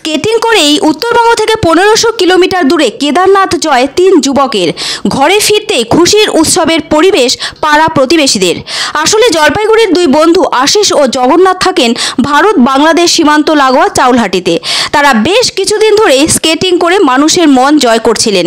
Skating করেই উত্তরবঙ্গ থেকে 1500 kilometre দূরে কেদারনাথ জয় 3 যুবকের। ঘরে ফিরতে খুশির উৎসবের পরিবেশ পাড়া প্রতিবেশীদের। আসলে জলপাইগুড়ির দুই বন্ধু আশিস ও জগন্নাথ থাকেন ভারত বাংলাদেশ সীমান্ত লাগোয়া চাউলহাটিতে। তারা বেশ কিছুদিন ধরে স্কেটিং করে মানুষের মন জয় করছিলেন।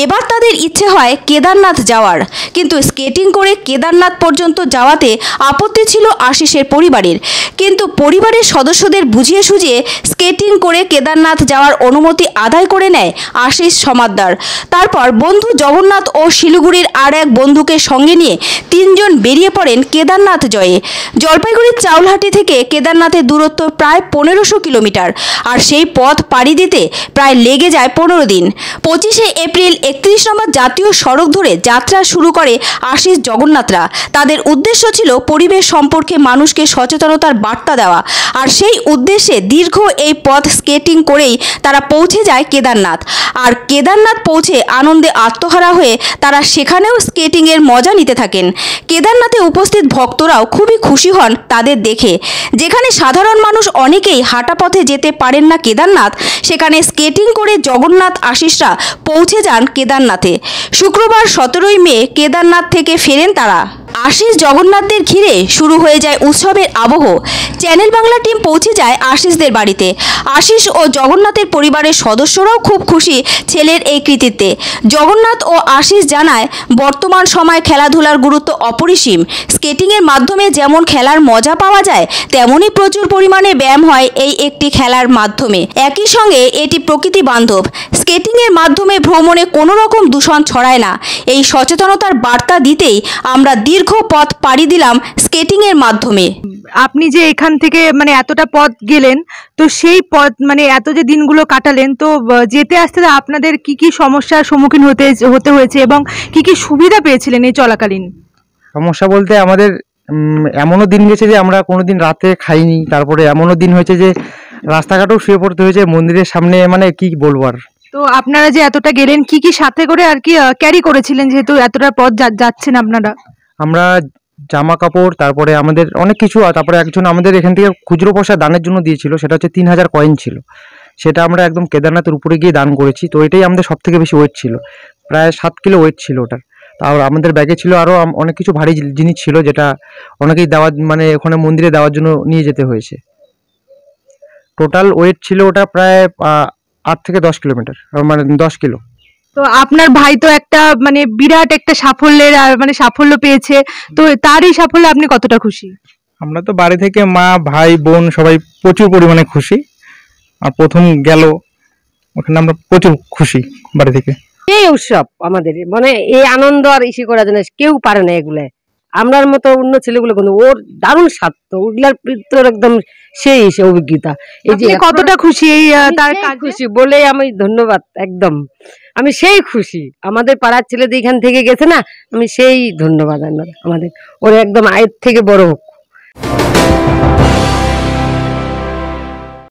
এবার তাদের ইচ্ছে হয় কেদারনাথ যাওয়ার, কিন্তু স্কেটিং করে কেদারনাথ পর্যন্ত যাওয়াতে আপত্তি ছিল আশিসের পরিবারের। কিন্তু পরিবারের সদস্যদের বুঝিয়ে সুঝিয়ে স্কেটিং করে কেদারনাথ যাওয়ার অনুমতি আদায় করে নেয় আশিস সমাদ্দার। তারপর বন্ধু জগন্নাথ ও শিলিগুড়ির আর এক বন্ধুকে সঙ্গে নিয়ে তিনজন বেরিয়ে পড়েন কেদারনাথ জয়ে। জলপাইগুড়ির চাউলহাটি থেকে কেদারনাথের দূরত্ব প্রায় 1500 কিলোমিটার, আর সেই পথ পাড়ি দিতে প্রায় লেগে যায় 15 দিন। 25শে এপ্রিল 31 নম্বর জাতীয় সড়ক ধরে যাত্রা শুরু করে আশিস জগন্নাথরা। তাদের উদ্দেশ্য ছিল পরিবেশ সম্পর্কে মানুষকে সচেতনতার বার্তা দেওয়া, আর সেই উদ্দেশ্যে দীর্ঘ এই পথ স্কেটিং করেই তারা পৌঁছে যায় কেদারনাথ। আর কেদারনাথ পৌঁছে আনন্দে আত্মহারা হয়ে তারা সেখানেও স্কেটিংয়ের মজা নিতে থাকেন। কেদারনাথে উপস্থিত ভক্তরাও খুবই খুশি হন তাদের দেখে। যেখানে সাধারণ মানুষ অনেকেই হাঁটা পথে যেতে পারেন না কেদারনাথ, সেখানে স্কেটিং করে জগন্নাথ আশিসরা পৌঁছে যান কেদারনাথে। শুক্রবার 17ই মে কেদারনাথ থেকে ফেরেন তারা। আশিস জগন্নাথদের ঘিরে শুরু হয়ে যায় উৎসবের আবহ। চ্যানেল বাংলা টিম পৌঁছে যায় আশিসদের বাড়িতে। আশিস ও জগন্নাথের পরিবারের সদস্যরাও খুব খুশি ছেলের এই কৃতিত্বে। জগন্নাথ ও আশিস জানায়, বর্তমান সময় খেলাধুলার গুরুত্ব অপরিসীম। স্কেটিংয়ের মাধ্যমে যেমন খেলার মজা পাওয়া যায়, তেমনই প্রচুর পরিমাণে ব্যায়াম হয় এই একটি খেলার মাধ্যমে। একই সঙ্গে এটি প্রকৃতি বান্ধব। স্কেটিংয়ের মাধ্যমে ভ্রমণে কোনো রকম দূষণ ছড়ায় না। এই সচেতনতার বার্তা দিতেই আমরা দীর্ঘ পথ পাড়ি দিলাম স্কেটিংয়ের মাধ্যমে। আপনি যে এখান থেকে মানে এতটা পথ গেলেন, তো সেই পথ মানে এত যে দিনগুলো কাটালেন, তো যেতে আসতে আপনাদের কি কি সমস্যার সম্মুখীন হতে হয়েছে এবং কি কি সুবিধা পেয়েছিলেন এই চলাকালীন? সমস্যা বলতে আমাদের এমনও দিন গেছে যে আমরা কোনোদিন রাতে খাইনি। তারপরে এমনও দিন হয়েছে যে রাস্তাঘাটেও শুয়ে পড়তে হয়েছে মন্দিরের সামনে, মানে কি বলবো আর। তো আপনারা যে এতটা গেলেন, কি কি সাথে করে আর কি ক্যারি করেছিলেন, যেহেতু এতটা পথ যাচ্ছেন আপনারা? আমরা জামা কাপড়, তারপরে আমাদের অনেক কিছু, তারপরে একজন আমাদের এখান থেকে খুচরো পয়সা দানের জন্য দিয়েছিল, সেটা হচ্ছে 3000 কয়েন ছিল। সেটা আমরা একদম কেদারনাথের উপরে গিয়ে দান করেছি। তো এটাই আমাদের সব থেকে বেশি ওয়েট ছিল, প্রায় 7 কিলো ওয়েট ছিল ওটার। আর আমাদের ব্যাগে ছিল আরও অনেক কিছু ভারী জিনিস ছিল, যেটা অনেকেই দেওয়ার মানে ওখানে মন্দিরে দেওয়ার জন্য নিয়ে যেতে হয়েছে। টোটাল ওয়েট ছিল ওটা প্রায় 8 থেকে 10 কিলোমিটার, মানে 10 কিলো। তো আপনার ভাই তো একটা মানে বিরাট একটা সাফল্যের মানে সাফল্য পেয়েছে, তো তার এই সাফল্যে আপনি কতটা খুশি? আমরা তো বাড়ি থেকে মা, ভাই, বোন সবাই প্রচুর পরিমাণে খুশি। আর প্রথম গেল ওখানে আমরা প্রচুর খুশি বাড়ি থেকে। এই উৎসব আমাদের মানে এই আনন্দ আর ইসে করার জন্য কেউ পারে না এগুলো। আমরার মতো অন্য ছেলেগুলো কিন্তু ওর দারুণ স্বার্থ, ওগুলার তোর একদম সেই অভিজ্ঞতা। এই যে কতটা খুশি এই তার খুশি বলে আমি ধন্যবাদ, একদম আমি সেই খুশি। আমাদের পাড়ার ছেলেদের এখান থেকে গেছে না, আমি সেই ধন্যবাদ আমাদের। ওর একদম আয়ের থেকে বড় হোক।